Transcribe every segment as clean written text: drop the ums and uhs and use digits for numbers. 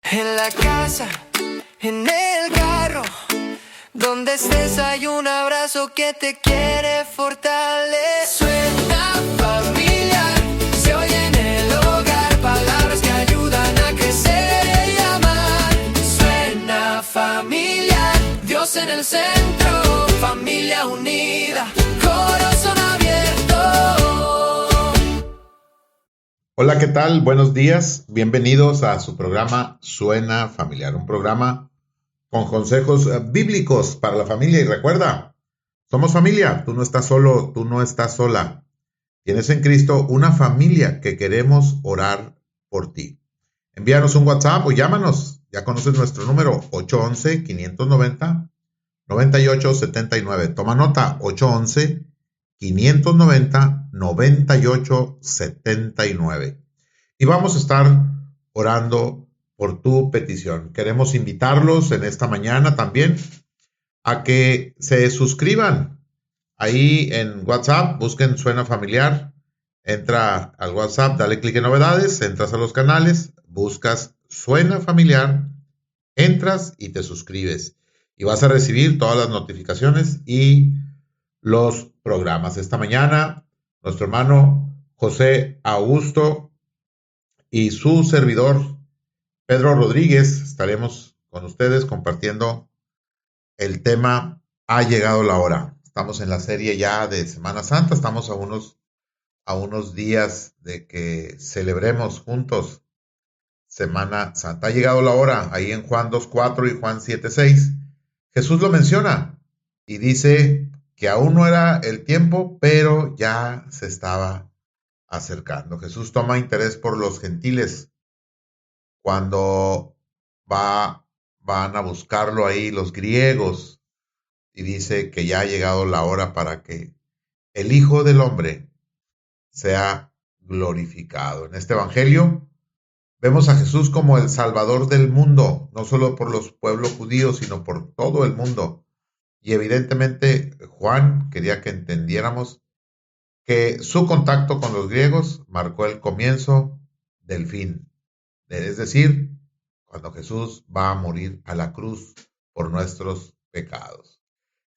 En la casa, en el carro, donde estés hay un abrazo que te quiere fortalecer. Suena familiar, se oye en el hogar, palabras que ayudan a crecer y amar. Suena familiar, Dios en el centro, familia unida, corazón abierto. Hola, ¿qué tal? Buenos días. Bienvenidos a su programa Suena Familiar, un programa con consejos bíblicos para la familia. Y recuerda, somos familia. Tú no estás solo, tú no estás sola. Tienes en Cristo una familia que queremos orar por ti. Envíanos un WhatsApp o llámanos. Ya conoces nuestro número 811-590-9879. Toma nota, 811-590-9879. Y vamos a estar orando por tu petición. Queremos invitarlos en esta mañana también a que se suscriban ahí en WhatsApp, busquen Suena Familiar, entra al WhatsApp, dale clic en novedades, entras a los canales, buscas Suena Familiar, entras y te suscribes. Y vas a recibir todas las notificaciones y los programas. Esta mañana, nuestro hermano José Augusto y su servidor Pedro Rodríguez estaremos con ustedes compartiendo el tema Ha llegado la hora. Estamos en la serie ya de Semana Santa, estamos a unos días de que celebremos juntos Semana Santa. Ha llegado la hora, ahí en Juan 2:4 y Juan 7:6. Jesús lo menciona y dice que aún no era el tiempo, pero ya se estaba acercando. Jesús toma interés por los gentiles cuando van a buscarlo ahí los griegos y dice que ya ha llegado la hora para que el Hijo del Hombre sea glorificado. En este Evangelio vemos a Jesús como el Salvador del mundo, no solo por los pueblos judíos, sino por todo el mundo. Y evidentemente Juan quería que entendiéramos que su contacto con los griegos marcó el comienzo del fin. Es decir, cuando Jesús va a morir a la cruz por nuestros pecados.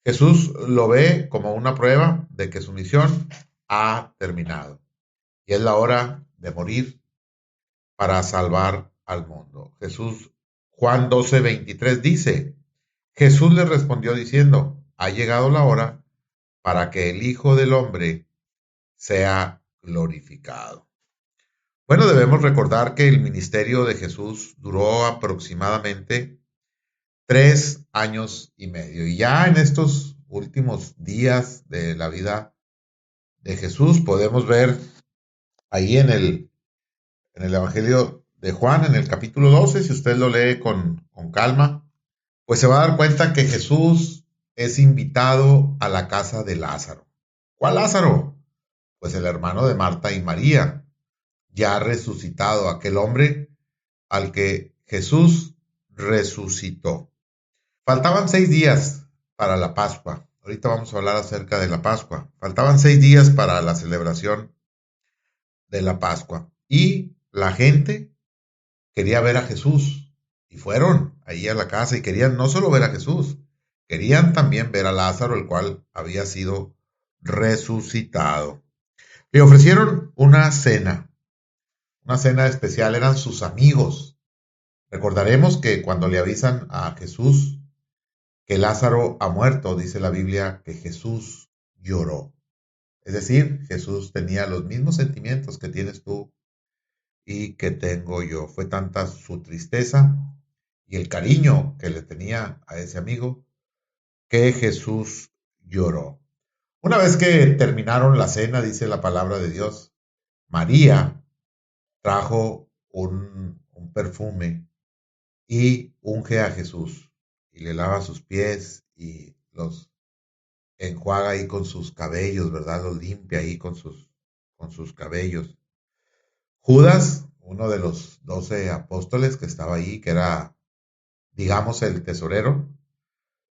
Jesús lo ve como una prueba de que su misión ha terminado y es la hora de morir para salvar al mundo. Juan 12:23 dice, Jesús le respondió diciendo, ha llegado la hora para que el Hijo del Hombre sea glorificado. Bueno, debemos recordar que el ministerio de Jesús duró aproximadamente 3 años y medio. Y ya en estos últimos días de la vida de Jesús podemos ver ahí en el Evangelio de Juan, en el capítulo 12, si usted lo lee con calma, pues se va a dar cuenta que Jesús es invitado a la casa de Lázaro. ¿Cuál Lázaro? Pues el hermano de Marta y María, ya resucitado, aquel hombre al que Jesús resucitó. Faltaban 6 días para la Pascua. Ahorita vamos a hablar acerca de la Pascua. Faltaban 6 días para la celebración de la Pascua. Y la gente quería ver a Jesús. Y fueron ahí a la casa y querían no solo ver a Jesús, querían también ver a Lázaro, el cual había sido resucitado. Le ofrecieron una cena especial, eran sus amigos. Recordaremos que cuando le avisan a Jesús que Lázaro ha muerto, dice la Biblia que Jesús lloró. Es decir, Jesús tenía los mismos sentimientos que tienes tú y que tengo yo. Fue tanta su tristeza y el cariño que le tenía a ese amigo que Jesús lloró. Una vez que terminaron la cena, dice la palabra de Dios, María trajo un perfume y unge a Jesús y le lava sus pies y los enjuaga ahí con sus cabellos, ¿verdad? Los limpia ahí con sus cabellos. Judas, uno de los 12 apóstoles que estaba ahí, que era, digamos, el tesorero,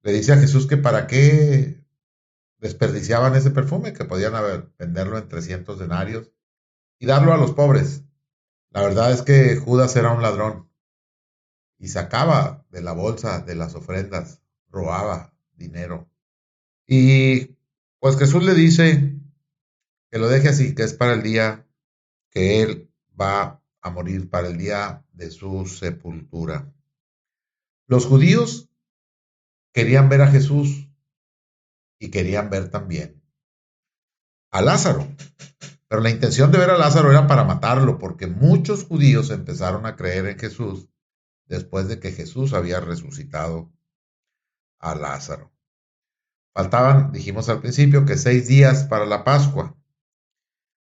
le dice a Jesús que para qué desperdiciaban ese perfume, que podían venderlo en 300 denarios y darlo a los pobres. La verdad es que Judas era un ladrón. y sacaba de la bolsa de las ofrendas, robaba dinero. Y pues Jesús le dice que lo deje así, que es para el día que él va a morir, para el día de su sepultura. Los judíos querían ver a Jesús y querían ver también a Lázaro. Pero la intención de ver a Lázaro era para matarlo, porque muchos judíos empezaron a creer en Jesús después de que Jesús había resucitado a Lázaro. Faltaban, dijimos al principio, que 6 días para la Pascua.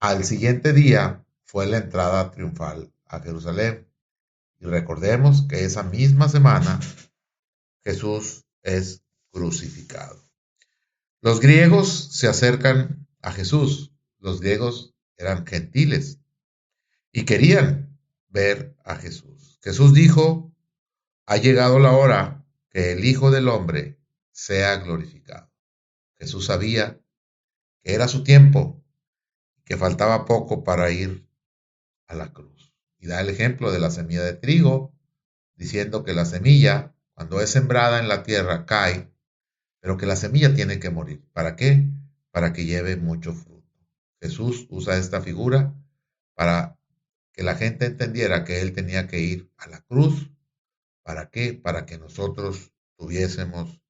Al siguiente día fue la entrada triunfal a Jerusalén. Y recordemos que esa misma semana Jesús es crucificado. Los griegos se acercan a Jesús. Los griegos eran gentiles y querían ver a Jesús. Jesús dijo: ha llegado la hora que el Hijo del Hombre sea glorificado. Jesús sabía que era su tiempo, que faltaba poco para ir a la cruz. Y da el ejemplo de la semilla de trigo, diciendo que la semilla, cuando es sembrada en la tierra, cae, pero que la semilla tiene que morir. ¿Para qué? Para que lleve mucho fruto. Jesús usa esta figura para que la gente entendiera que él tenía que ir a la cruz. ¿Para qué? Para que nosotros tuviésemos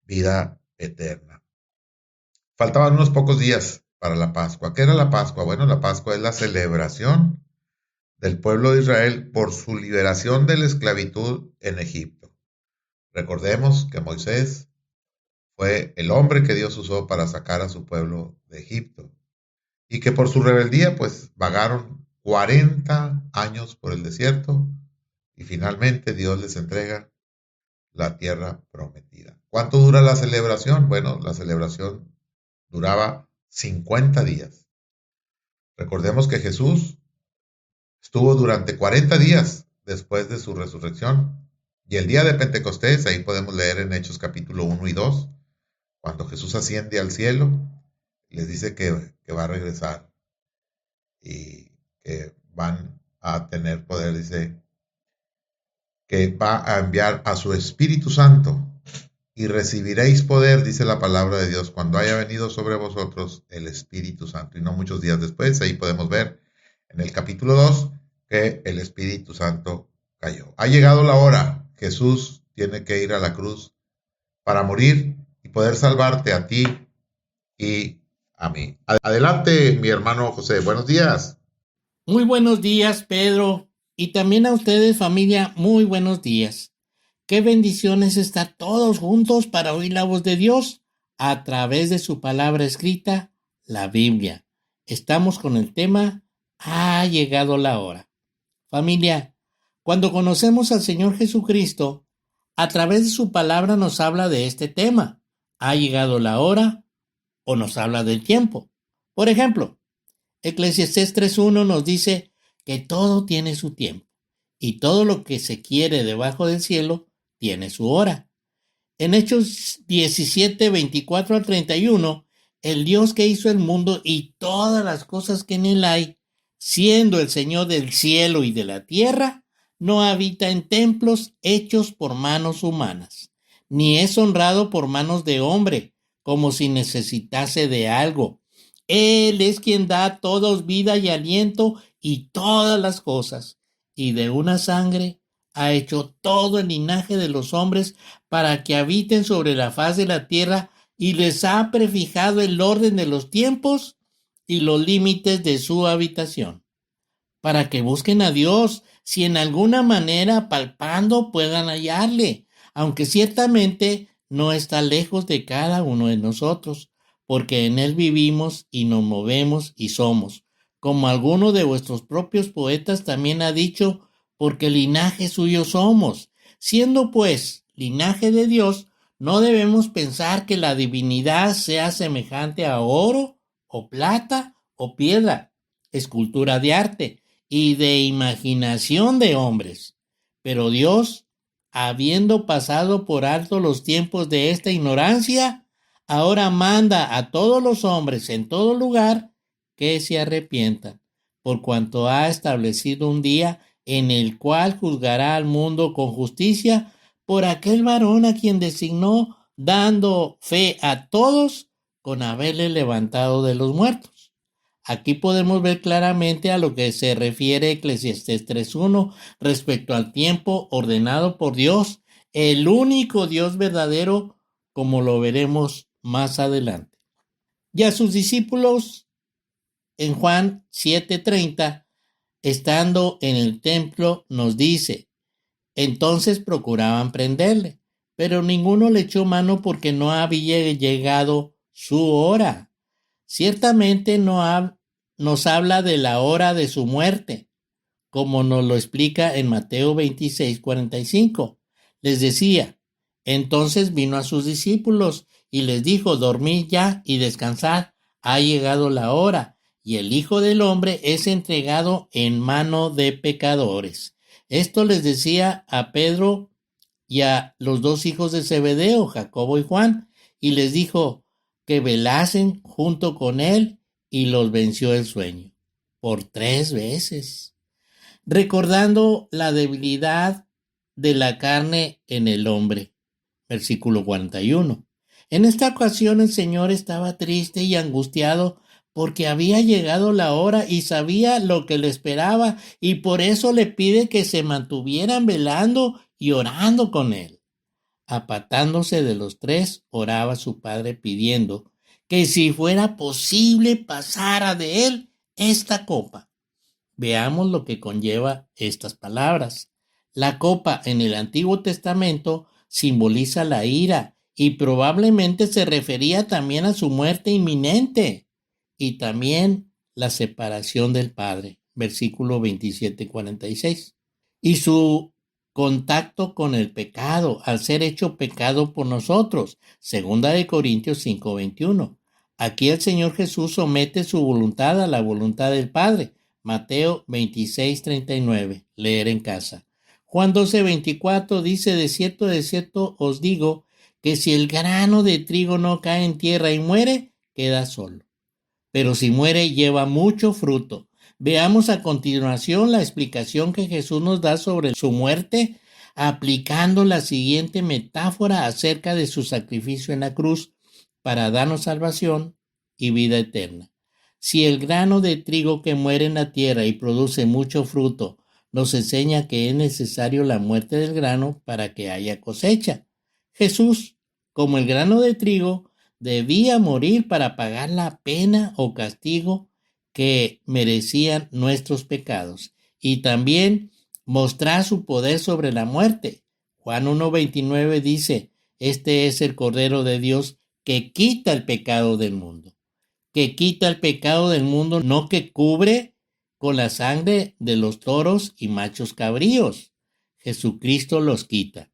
vida eterna. Faltaban unos pocos días para la Pascua. ¿Qué era la Pascua? Bueno, la Pascua es la celebración del pueblo de Israel por su liberación de la esclavitud en Egipto. Recordemos que Moisés fue el hombre que Dios usó para sacar a su pueblo de Egipto y que por su rebeldía pues vagaron 40 años por el desierto y finalmente Dios les entrega la tierra prometida. ¿Cuánto dura la celebración? Bueno, la celebración duraba 50 días. Recordemos que Jesús estuvo durante 40 días después de su resurrección. Y el día de Pentecostés, ahí podemos leer en Hechos capítulo 1 y 2, cuando Jesús asciende al cielo, les dice que va a regresar y que van a tener poder, dice que va a enviar a su Espíritu Santo y recibiréis poder, dice la palabra de Dios, cuando haya venido sobre vosotros el Espíritu Santo. Y no muchos días después, ahí podemos ver en el capítulo 2 que el Espíritu Santo cayó. Ha llegado la hora. Jesús tiene que ir a la cruz para morir y poder salvarte a ti y a mí. Adelante, mi hermano José. Buenos días. Muy buenos días, Pedro, y también a ustedes, familia, muy buenos días. Qué bendiciones estar todos juntos para oír la voz de Dios a través de su palabra escrita, la Biblia. Estamos con el tema Ha llegado la hora. Familia, cuando conocemos al Señor Jesucristo, a través de su palabra nos habla de este tema. Ha llegado la hora o nos habla del tiempo. Por ejemplo, Eclesiastés 3:1 nos dice que todo tiene su tiempo y todo lo que se quiere debajo del cielo tiene su hora. En Hechos 17:24 al 31, el Dios que hizo el mundo y todas las cosas que en él hay, siendo el Señor del cielo y de la tierra, no habita en templos hechos por manos humanas, ni es honrado por manos de hombre, como si necesitase de algo. Él es quien da a todos vida y aliento y todas las cosas, y de una sangre ha hecho todo el linaje de los hombres para que habiten sobre la faz de la tierra y les ha prefijado el orden de los tiempos y los límites de su habitación, para que busquen a Dios, si en alguna manera palpando puedan hallarle, aunque ciertamente no está lejos de cada uno de nosotros, porque en él vivimos y nos movemos y somos, como alguno de vuestros propios poetas también ha dicho, porque linaje suyo somos. Siendo pues linaje de Dios, no debemos pensar que la divinidad sea semejante a oro o plata o piedra, escultura de arte y de imaginación de hombres. Pero Dios, habiendo pasado por alto los tiempos de esta ignorancia, ahora manda a todos los hombres en todo lugar que se arrepientan, por cuanto ha establecido un día en el cual juzgará al mundo con justicia por aquel varón a quien designó, dando fe a todos con haberle levantado de los muertos. Aquí podemos ver claramente a lo que se refiere Eclesiastés 3:1 respecto al tiempo ordenado por Dios, el único Dios verdadero, como lo veremos más adelante. Y a sus discípulos, en Juan 7:30, estando en el templo, nos dice: entonces procuraban prenderle, pero ninguno le echó mano porque no había llegado su hora. Ciertamente nos habla de la hora de su muerte, como nos lo explica en Mateo 26:45. Les decía: entonces vino a sus discípulos y les dijo: dormid ya y descansad, ha llegado la hora, y el Hijo del Hombre es entregado en mano de pecadores. Esto les decía a Pedro y a los dos hijos de Zebedeo, Jacobo y Juan, y les dijo que velasen junto con él, y los venció el sueño por 3 veces, recordando la debilidad de la carne en el hombre. Versículo 41. En esta ocasión el Señor estaba triste y angustiado porque había llegado la hora y sabía lo que le esperaba, y por eso le pide que se mantuvieran velando y orando con él. Apartándose de los 3, oraba a su padre pidiendo que si fuera posible pasara de él esta copa. Veamos lo que conlleva estas palabras. La copa en el Antiguo Testamento simboliza la ira y probablemente se refería también a su muerte inminente y también la separación del Padre, versículo 27-46. Y su contacto con el pecado, al ser hecho pecado por nosotros, 2 Corintios 5:21. Aquí el Señor Jesús somete su voluntad a la voluntad del Padre, Mateo 26:39, leer en casa. Juan 12:24 dice: de cierto os digo, que si el grano de trigo no cae en tierra y muere, queda solo. Pero si muere, lleva mucho fruto. Veamos a continuación la explicación que Jesús nos da sobre su muerte, aplicando la siguiente metáfora acerca de su sacrificio en la cruz para darnos salvación y vida eterna. Si el grano de trigo que muere en la tierra y produce mucho fruto nos enseña que es necesario la muerte del grano para que haya cosecha, Jesús, como el grano de trigo, debía morir para pagar la pena o castigo que merecían nuestros pecados y también mostrar su poder sobre la muerte. Juan 1:29 dice: este es el Cordero de Dios que quita el pecado del mundo. Que quita el pecado del mundo, no que cubre con la sangre de los toros y machos cabríos. Jesucristo los quita.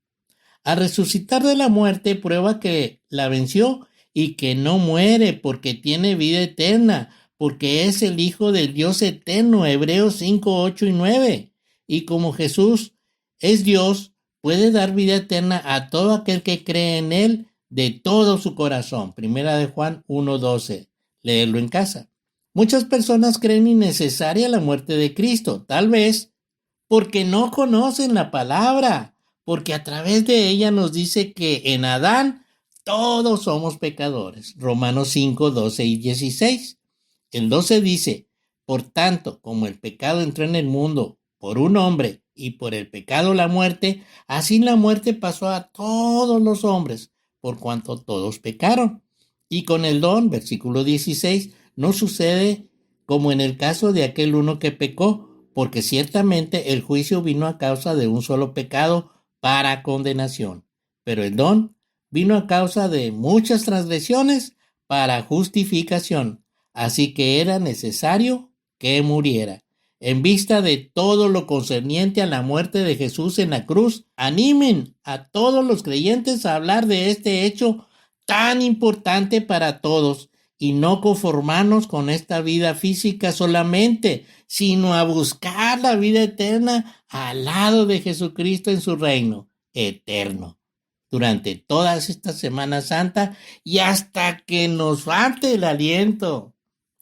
Al resucitar de la muerte, prueba que la venció y que no muere porque tiene vida eterna, porque es el Hijo del Dios eterno, Hebreos 5:8-9. Y como Jesús es Dios, puede dar vida eterna a todo aquel que cree en él de todo su corazón. Primera de Juan 1:12. Leerlo en casa. Muchas personas creen innecesaria la muerte de Cristo, tal vez porque no conocen la palabra, porque a través de ella nos dice que en Adán todos somos pecadores. Romanos 5:12-16. El 12 dice: por tanto, como el pecado entró en el mundo por un hombre y por el pecado la muerte, así la muerte pasó a todos los hombres, por cuanto todos pecaron. Y con el don, versículo 16, no sucede como en el caso de aquel uno que pecó, porque ciertamente el juicio vino a causa de un solo pecado para condenación, pero el don vino a causa de muchas transgresiones para justificación, así que era necesario que muriera. En vista de todo lo concerniente a la muerte de Jesús en la cruz, animen a todos los creyentes a hablar de este hecho tan importante para todos y no conformarnos con esta vida física solamente, sino a buscar la vida eterna al lado de Jesucristo en su reino eterno durante todas estas Semanas Santa y hasta que nos falte el aliento.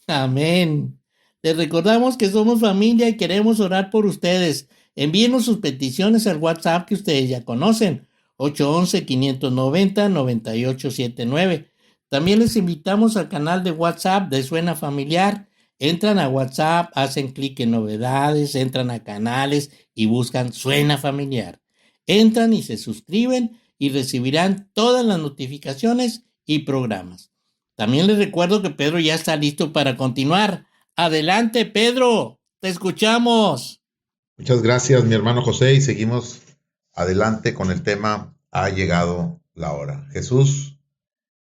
Amén. Les recordamos que somos familia y queremos orar por ustedes. Envíenos sus peticiones al WhatsApp que ustedes ya conocen, 811-590-9879. También les invitamos al canal de WhatsApp de Suena Familiar. Entran a WhatsApp, hacen clic en novedades, entran a canales y buscan Suena Familiar. Entran y se suscriben y recibirán todas las notificaciones y programas. También les recuerdo que Pedro ya está listo para continuar. Adelante, Pedro, te escuchamos. Muchas gracias, mi hermano José, y seguimos adelante con el tema Ha llegado la hora. Jesús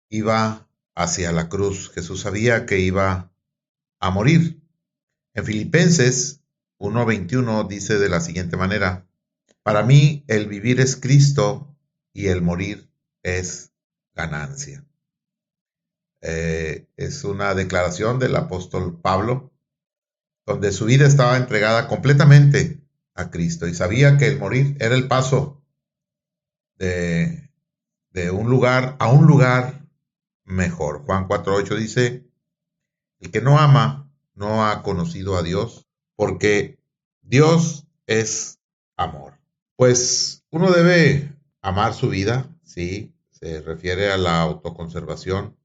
iba hacia la cruz. Jesús sabía que iba a morir. En Filipenses 1:21 dice de la siguiente manera: para mí el vivir es Cristo y el morir es ganancia. Es una declaración del apóstol Pablo, donde su vida estaba entregada completamente a Cristo y sabía que el morir era el paso de un lugar a un lugar mejor. Juan 4:8 dice: el que no ama no ha conocido a Dios, porque Dios es amor. Pues uno debe amar su vida, sí, se refiere a la autoconservación,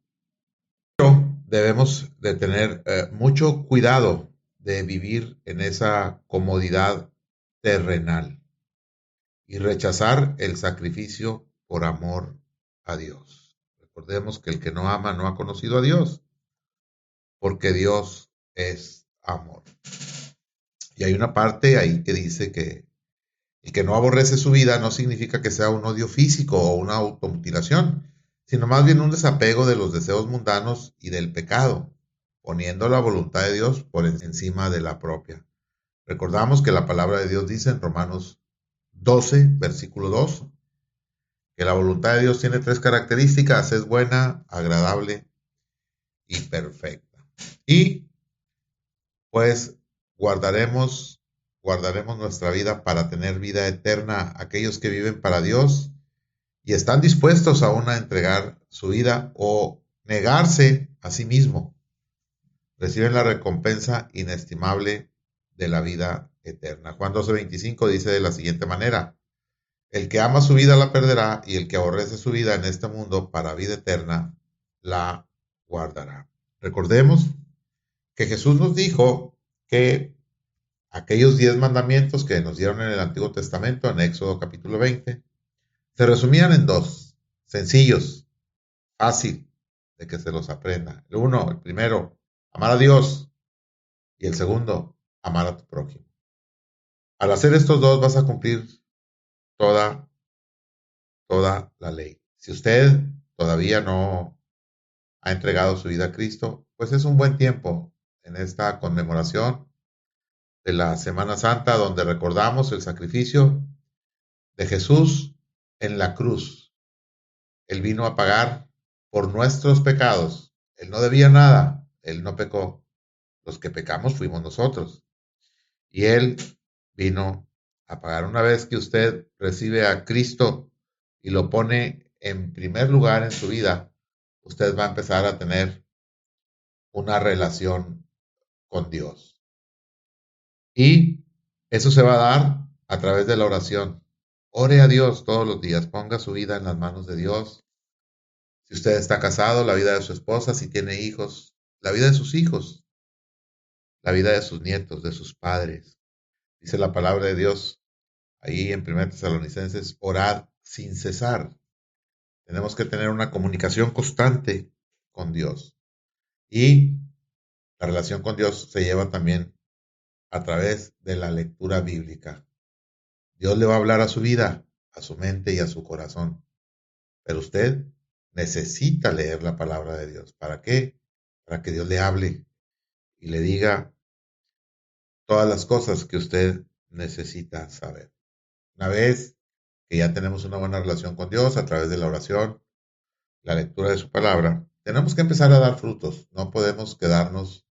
pero debemos de tener mucho cuidado de vivir en esa comodidad terrenal y rechazar el sacrificio por amor a Dios. Recordemos que el que no ama no ha conocido a Dios, porque Dios es amor. Y hay una parte ahí que dice que el que no aborrece su vida no significa que sea un odio físico o una automutilación, sino más bien un desapego de los deseos mundanos y del pecado, poniendo la voluntad de Dios por encima de la propia. Recordamos que la palabra de Dios dice en Romanos 12, versículo 2, que la voluntad de Dios tiene 3 características: es buena, agradable y perfecta. Y pues guardaremos nuestra vida para tener vida eterna. Aquellos que viven para Dios y están dispuestos aún a entregar su vida o negarse a sí mismo, reciben la recompensa inestimable de la vida eterna. Juan 12:25 dice de la siguiente manera: el que ama su vida la perderá, y el que aborrece su vida en este mundo para vida eterna la guardará. Recordemos que Jesús nos dijo que aquellos 10 mandamientos que nos dieron en el Antiguo Testamento, en Éxodo capítulo 20, se resumían en 2, sencillos, fácil de que se los aprenda. El primero, amar a Dios, y el segundo, amar a tu prójimo. Al hacer estos 2 vas a cumplir toda la ley. Si usted todavía no ha entregado su vida a Cristo, pues es un buen tiempo en esta conmemoración de la Semana Santa, donde recordamos el sacrificio de Jesús en la cruz. Él vino a pagar por nuestros pecados. Él no debía nada, Él no pecó. Los que pecamos fuimos nosotros. Y Él vino a pagar. Una vez que usted recibe a Cristo y lo pone en primer lugar en su vida, usted va a empezar a tener una relación con Dios. Y eso se va a dar a través de la oración. Ore a Dios todos los días, ponga su vida en las manos de Dios. Si usted está casado, la vida de su esposa; si tiene hijos, la vida de sus hijos, la vida de sus nietos, de sus padres. Dice la palabra de Dios ahí en 1 Tesalonicenses: orad sin cesar. Tenemos que tener una comunicación constante con Dios. Y la relación con Dios se lleva también a través de la lectura bíblica. Dios le va a hablar a su vida, a su mente y a su corazón. Pero usted necesita leer la palabra de Dios. ¿Para qué? Para que Dios le hable y le diga todas las cosas que usted necesita saber. Una vez que ya tenemos una buena relación con Dios a través de la oración, la lectura de su palabra, tenemos que empezar a dar frutos. No podemos quedarnos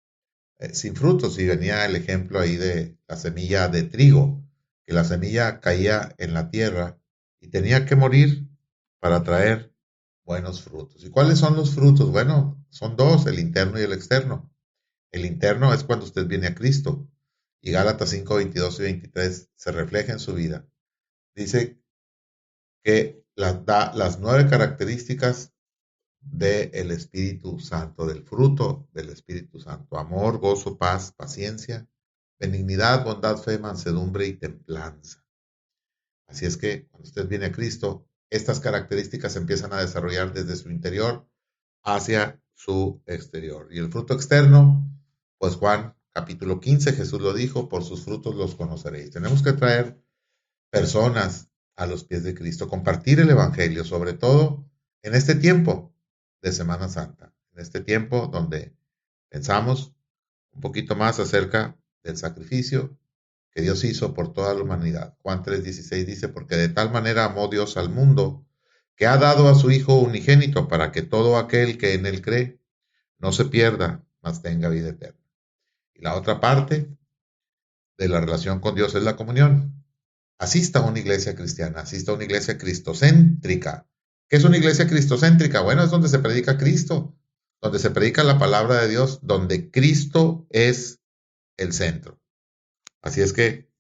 sin frutos. Y venía el ejemplo ahí de la semilla de trigo, que la semilla caía en la tierra y tenía que morir para traer buenos frutos. ¿Y cuáles son los frutos? Bueno, son 2, el interno y el externo. El interno es cuando usted viene a Cristo y Gálatas 5, 22 y 23 se refleja en su vida. Dice que da las 9 características del Espíritu Santo, del fruto del Espíritu Santo: amor, gozo, paz, paciencia, benignidad, bondad, fe, mansedumbre y templanza. Así es que cuando usted viene a Cristo, estas características se empiezan a desarrollar desde su interior hacia su exterior. Y el fruto externo, pues Juan capítulo 15, Jesús lo dijo: por sus frutos los conoceréis. Tenemos que traer personas a los pies de Cristo, compartir el Evangelio, sobre todo en este tiempo de Semana Santa, en este tiempo donde pensamos un poquito más acerca del sacrificio que Dios hizo por toda la humanidad. Juan 3:16 dice: porque de tal manera amó Dios al mundo, que ha dado a su Hijo unigénito, para que todo aquel que en él cree no se pierda, mas tenga vida eterna. Y la otra parte de la relación con Dios es la comunión. Asista a una iglesia cristiana, asista a una iglesia cristocéntrica. ¿Qué es una iglesia cristocéntrica? Bueno, es donde se predica Cristo, donde se predica la palabra de Dios, donde Cristo es el centro. Así es que,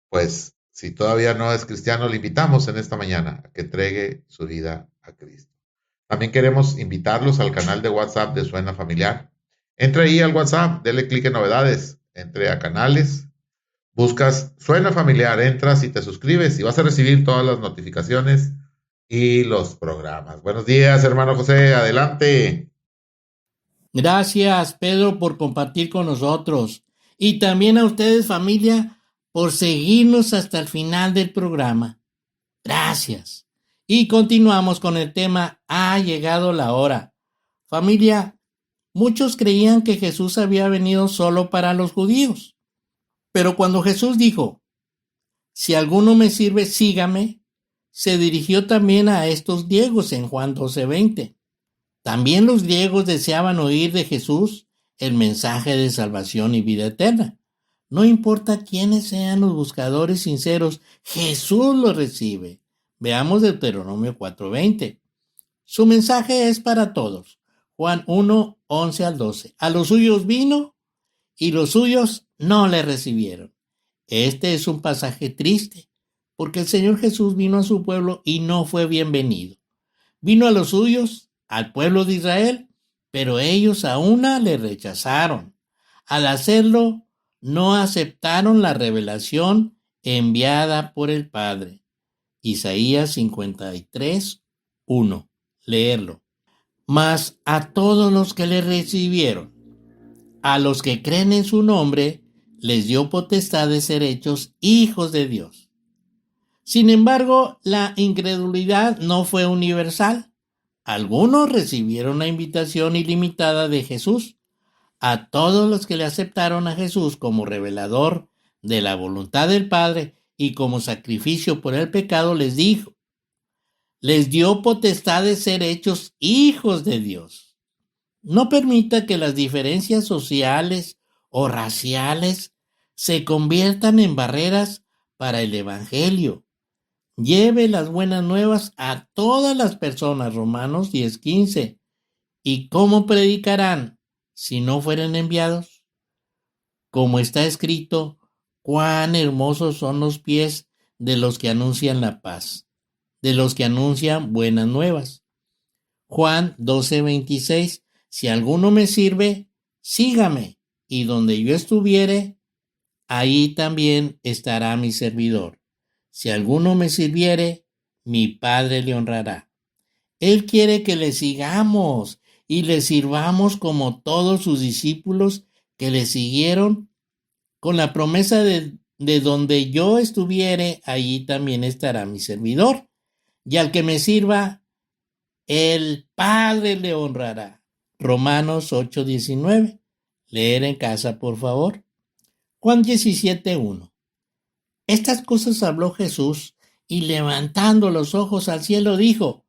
pues, si todavía no es cristiano, le invitamos en esta mañana a que entregue su vida a Cristo. También queremos invitarlos al canal de WhatsApp de Suena Familiar. Entre ahí al WhatsApp, dele clic en novedades, entre a canales, buscas Suena Familiar, entras y te suscribes y vas a recibir todas las notificaciones y los programas. Buenos días, hermano José, adelante. Gracias, Pedro, por compartir con nosotros. Y también a ustedes, familia, por seguirnos hasta el final del programa. Gracias. Y continuamos con el tema: ha llegado la hora. Familia, muchos creían que Jesús había venido solo para los judíos. Pero cuando Jesús dijo: si alguno me sirve, sígame, se dirigió también a estos griegos en Juan 12:20. También los griegos deseaban oír de Jesús el mensaje de salvación y vida eterna. No importa quiénes sean los buscadores sinceros, Jesús los recibe. Veamos Deuteronomio 4:20. Su mensaje es para todos. Juan 1, 11 al 12. A los suyos vino y los suyos no le recibieron. Este es un pasaje triste, porque el Señor Jesús vino a su pueblo y no fue bienvenido. Vino a los suyos, al pueblo de Israel, pero ellos a una le rechazaron. Al hacerlo, no aceptaron la revelación enviada por el Padre. Isaías 53, 1. Leerlo. Mas a todos los que le recibieron, a los que creen en su nombre, les dio potestad de ser hechos hijos de Dios. Sin embargo, la incredulidad no fue universal. Algunos recibieron la invitación ilimitada de Jesús. A todos los que le aceptaron a Jesús como revelador de la voluntad del Padre y como sacrificio por el pecado, les dio potestad de ser hechos hijos de Dios. No permita que las diferencias sociales o raciales se conviertan en barreras para el Evangelio. Lleve las buenas nuevas a todas las personas. Romanos 10:15. ¿Y cómo predicarán si no fueren enviados? Como está escrito: cuán hermosos son los pies de los que anuncian la paz, de los que anuncian buenas nuevas. Juan 12:26. Si alguno me sirve, sígame, y donde yo estuviere, ahí también estará mi servidor. Si alguno me sirviere, mi Padre le honrará. Él quiere que le sigamos y le sirvamos como todos sus discípulos que le siguieron, con la promesa de donde yo estuviere, allí también estará mi servidor. Y al que me sirva, el Padre le honrará. Romanos 8:19. Leer en casa, por favor. Juan 17:1. Estas cosas habló Jesús y levantando los ojos al cielo dijo: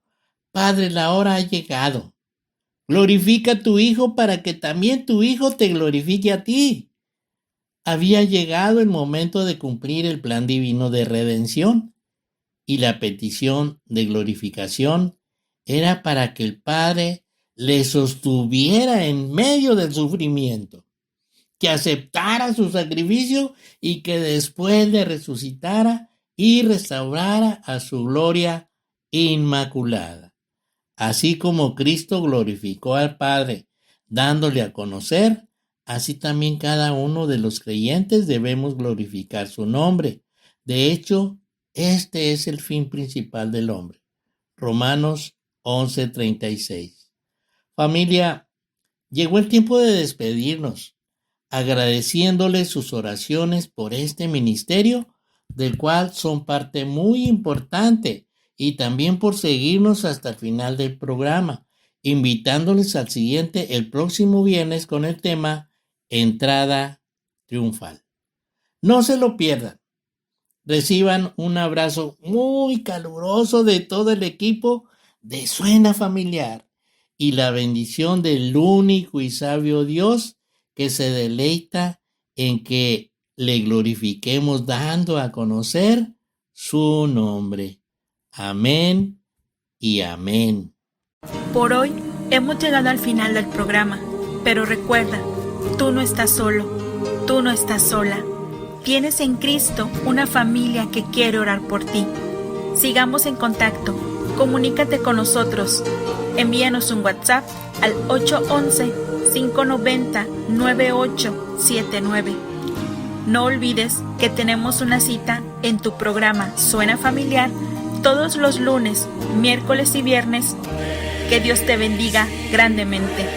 Padre, la hora ha llegado. Glorifica a tu Hijo para que también tu Hijo te glorifique a ti. Había llegado el momento de cumplir el plan divino de redención, y la petición de glorificación era para que el Padre le sostuviera en medio del sufrimiento. que aceptara su sacrificio y que después le resucitara y restaurara a su gloria inmaculada. Así como Cristo glorificó al Padre dándole a conocer, así también cada uno de los creyentes debemos glorificar su nombre. De hecho, este es el fin principal del hombre. Romanos 11:36. Familia, llegó el tiempo de despedirnos, agradeciéndoles sus oraciones por este ministerio, del cual son parte muy importante, y también por seguirnos hasta el final del programa, invitándoles al siguiente el próximo viernes con el tema Entrada Triunfal. No se lo pierdan. Reciban un abrazo muy caluroso de todo el equipo de Suena Familiar y la bendición del único y sabio Dios que se deleita en que le glorifiquemos dando a conocer su nombre. Amén y amén. Por hoy hemos llegado al final del programa, pero recuerda, tú no estás solo, tú no estás sola. Tienes en Cristo una familia que quiere orar por ti. Sigamos en contacto, comunícate con nosotros. Envíanos un WhatsApp al 811-590-9879. No olvides que tenemos una cita en tu programa Suena Familiar todos los lunes, miércoles y viernes. Que Dios te bendiga grandemente.